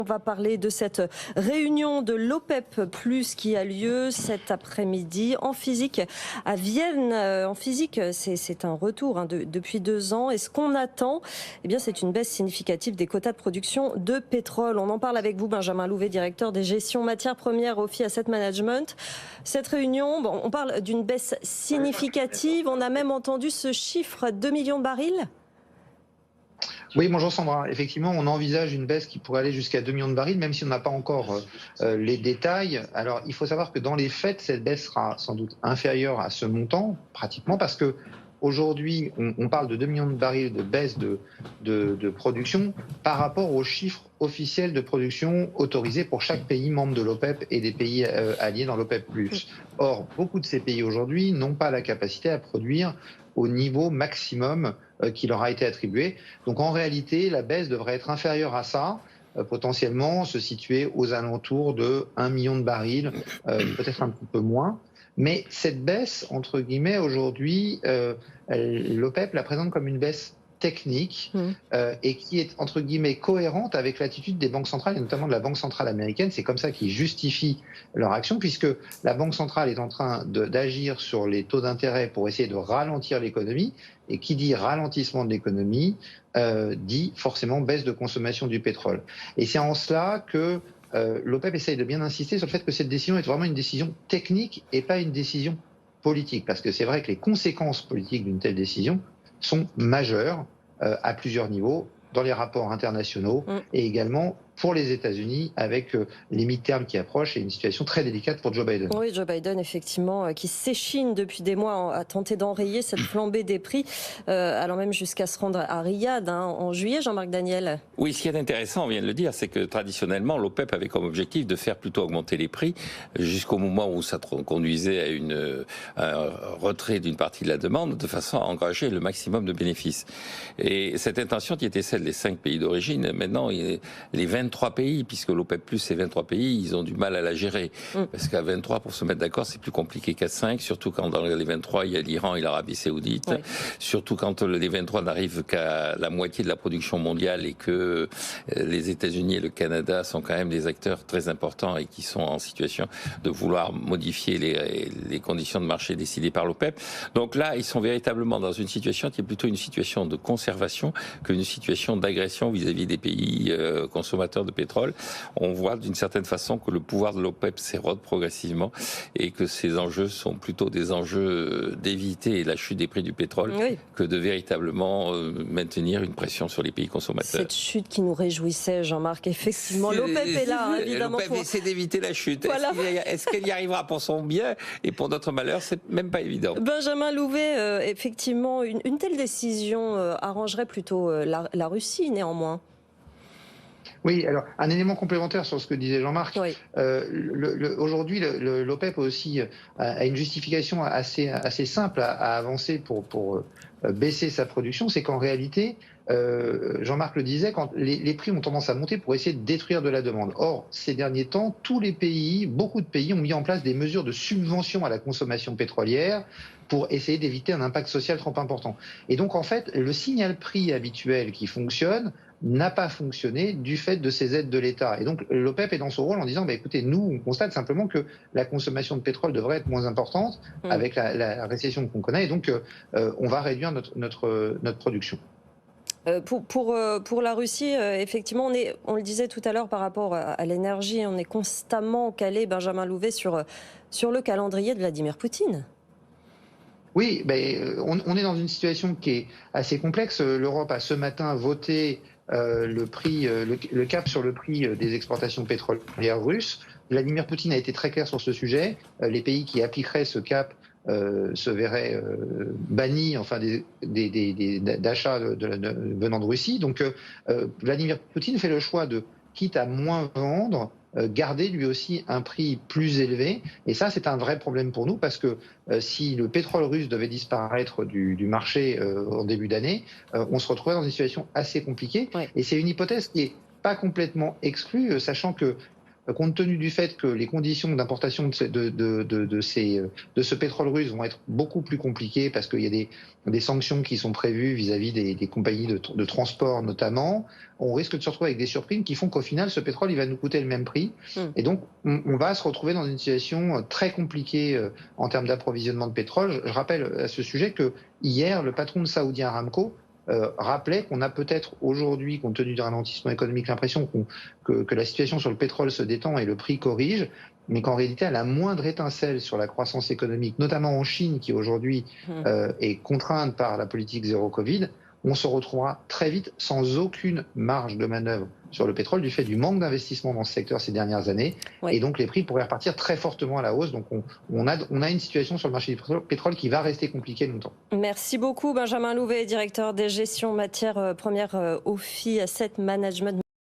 On va parler de cette réunion de l'OPEP+, qui a lieu cet après-midi en physique à Vienne. En physique, c'est un retour depuis 2 ans. Et ce qu'on attend, c'est une baisse significative des quotas de production de pétrole. On en parle avec vous, Benjamin Louvet, directeur des gestions matières premières au FI Asset Management. Cette réunion, on parle d'une baisse significative. On a même entendu ce chiffre, 2 millions de barils. Oui, bonjour Sandra. Effectivement, on envisage une baisse qui pourrait aller jusqu'à 2 millions de barils, même si on n'a pas encore les détails. Alors, il faut savoir que dans les faits, cette baisse sera sans doute inférieure à ce montant, pratiquement, parce que aujourd'hui, on parle de 2 millions de barils de baisse de production par rapport aux chiffres officiels de production autorisés pour chaque pays membre de l'OPEP et des pays alliés dans l'OPEP+. Or, beaucoup de ces pays aujourd'hui n'ont pas la capacité à produire au niveau maximum qui leur a été attribué. Donc en réalité, la baisse devrait être inférieure à ça, potentiellement se situer aux alentours de 1 million de barils, peut-être un petit peu moins. Mais cette baisse, entre guillemets, aujourd'hui, l'OPEP la présente comme une baisse technique et qui est, entre guillemets, cohérente avec l'attitude des banques centrales, et notamment de la Banque centrale américaine. C'est comme ça qu'ils justifient leur action, puisque la Banque centrale est en train d'agir sur les taux d'intérêt pour essayer de ralentir l'économie. Et qui dit ralentissement de l'économie, dit forcément baisse de consommation du pétrole. Et c'est en cela que l'OPEP essaye de bien insister sur le fait que cette décision est vraiment une décision technique et pas une décision politique. Parce que c'est vrai que les conséquences politiques d'une telle décision sont majeures à plusieurs niveaux, dans les rapports internationaux et également pour les États-Unis avec les mi-termes qui approchent et une situation très délicate pour Joe Biden. Oui, Joe Biden, effectivement, qui s'échine depuis des mois à tenter d'enrayer cette flambée des prix, allant même jusqu'à se rendre à Riyad en juillet, Jean-Marc Daniel. Oui, ce qui est intéressant, on vient de le dire, c'est que traditionnellement, l'OPEP avait comme objectif de faire plutôt augmenter les prix jusqu'au moment où ça conduisait à un retrait d'une partie de la demande, de façon à engager le maximum de bénéfices. Et cette intention qui était celle des 5 pays d'origine, maintenant, les 23 pays, puisque l'OPEP+, c'est 23 pays, ils ont du mal à la gérer. Parce qu'à 23, pour se mettre d'accord, c'est plus compliqué qu'à 5, surtout quand dans les 23, il y a l'Iran et l'Arabie Saoudite. Oui. Surtout quand les 23 n'arrivent qu'à la moitié de la production mondiale et que les États-Unis et le Canada sont quand même des acteurs très importants et qui sont en situation de vouloir modifier les conditions de marché décidées par l'OPEP. Donc là, ils sont véritablement dans une situation qui est plutôt une situation de conservation qu'une situation d'agression vis-à-vis des pays consommateurs de pétrole. On voit d'une certaine façon que le pouvoir de l'OPEP s'érode progressivement et que ces enjeux sont plutôt des enjeux d'éviter la chute des prix du pétrole que de véritablement maintenir une pression sur les pays consommateurs. Cette chute qui nous réjouissait, Jean-Marc, effectivement. L'OPEP est là, évidemment. L'OPEP essaie d'éviter la chute. Voilà. Est-ce qu'elle y arrivera pour son bien et pour notre malheur? C'est même pas évident. Benjamin Louvet, effectivement, une telle décision arrangerait plutôt la Russie, néanmoins. Oui, alors un élément complémentaire sur ce que disait Jean-Marc. Oui. Aujourd'hui, l'OPEP aussi a une justification assez simple à avancer pour baisser sa production, c'est qu'en réalité, Jean-Marc le disait, quand les prix ont tendance à monter pour essayer de détruire de la demande. Or, ces derniers temps, tous les pays, beaucoup de pays ont mis en place des mesures de subvention à la consommation pétrolière pour essayer d'éviter un impact social trop important. Et donc, en fait, le signal prix habituel qui fonctionne n'a pas fonctionné du fait de ces aides de l'État. Et donc l'OPEP est dans son rôle en disant écoutez, nous, on constate simplement que la consommation de pétrole devrait être moins importante avec la récession qu'on connaît, et donc on va réduire notre production. Pour la Russie, effectivement, on le disait tout à l'heure par rapport à l'énergie, on est constamment calé, Benjamin Louvet, sur le calendrier de Vladimir Poutine. Oui, on est dans une situation qui est assez complexe. L'Europe a ce matin voté le cap sur le prix des exportations pétrolières russes. Vladimir Poutine a été très clair sur ce sujet. Les pays qui appliqueraient ce cap se verraient bannis d'achats venant de Russie. Donc Vladimir Poutine fait le choix de, quitte à moins vendre, garder lui aussi un prix plus élevé. Et ça, c'est un vrai problème pour nous parce que si le pétrole russe devait disparaître du marché en début d'année, on se retrouverait dans une situation assez compliquée. Ouais. Et c'est une hypothèse qui n'est pas complètement exclue, sachant que compte tenu du fait que les conditions d'importation de ce pétrole russe vont être beaucoup plus compliquées parce qu'il y a des sanctions qui sont prévues vis-à-vis des compagnies de transport notamment, on risque de se retrouver avec des surprimes qui font qu'au final, ce pétrole, il va nous coûter le même prix. Et donc, on va se retrouver dans une situation très compliquée en termes d'approvisionnement de pétrole. Je rappelle à ce sujet que hier, le patron de Saudi Aramco rappelait qu'on a peut-être aujourd'hui, compte tenu du ralentissement économique, l'impression que la situation sur le pétrole se détend et le prix corrige, mais qu'en réalité, à la moindre étincelle sur la croissance économique, notamment en Chine, qui aujourd'hui est contrainte par la politique zéro Covid, on se retrouvera très vite sans aucune marge de manœuvre sur le pétrole du fait du manque d'investissement dans ce secteur ces dernières années. Oui. Et donc les prix pourraient repartir très fortement à la hausse. Donc on a une situation sur le marché du pétrole qui va rester compliquée longtemps. Merci beaucoup Benjamin Louvet, directeur des gestions matières premières OFI Asset Management.